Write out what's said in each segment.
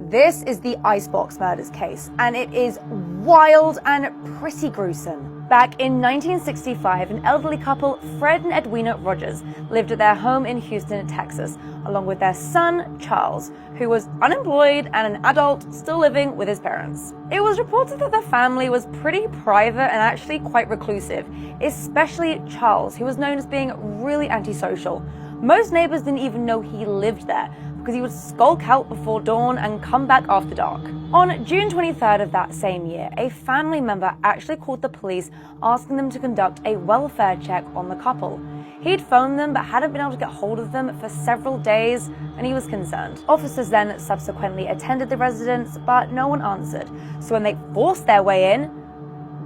This is the Icebox Murders case, and it is wild and pretty gruesome. Back in 1965, an elderly couple, Fred and Edwina Rogers, lived at their home in Houston, Texas, along with their son, Charles, who was unemployed and an adult still living with his parents. It was reported that the family was pretty private and actually quite reclusive, especially Charles, who was known as being really antisocial. Most neighbors didn't even know he lived there, because he would skulk out before dawn and come back after dark. On June 23rd of that same year, a family member actually called the police asking them to conduct a welfare check on the couple. He'd phoned them but hadn't been able to get hold of them for several days, and he was concerned. Officers then subsequently attended the residence, but no one answered. So when they forced their way in,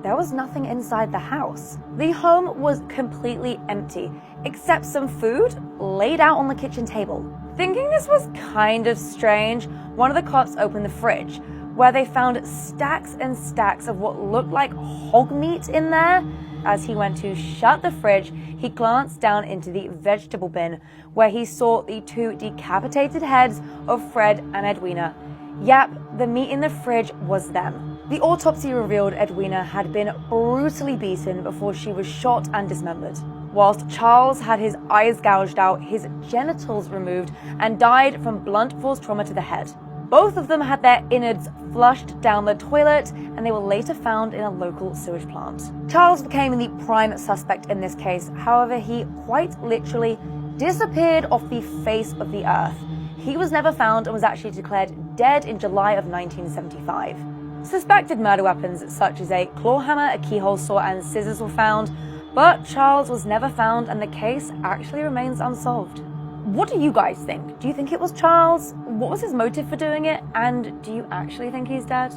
there was nothing inside the house. The home was completely empty, except some food laid out on the kitchen table. Thinking this was kind of strange, one of the cops opened the fridge, where they found stacks and stacks of what looked like hog meat in there. As he went to shut the fridge, he glanced down into the vegetable bin, where he saw the two decapitated heads of Fred and Edwina. Yep, the meat in the fridge was them. The autopsy revealed Edwina had been brutally beaten before she was shot and dismembered, whilst Charles had his eyes gouged out, his genitals removed, and died from blunt force trauma to the head. Both of them had their innards flushed down the toilet, and they were later found in a local sewage plant. Charles became the prime suspect in this case. However, he quite literally disappeared off the face of the earth. He was never found and was actually declared dead in July of 1975. Suspected murder weapons such as a claw hammer, a keyhole saw, and scissors were found, but Charles was never found and the case actually remains unsolved. What do you guys think? Do you think it was Charles? What was his motive for doing it? And do you actually think he's dead?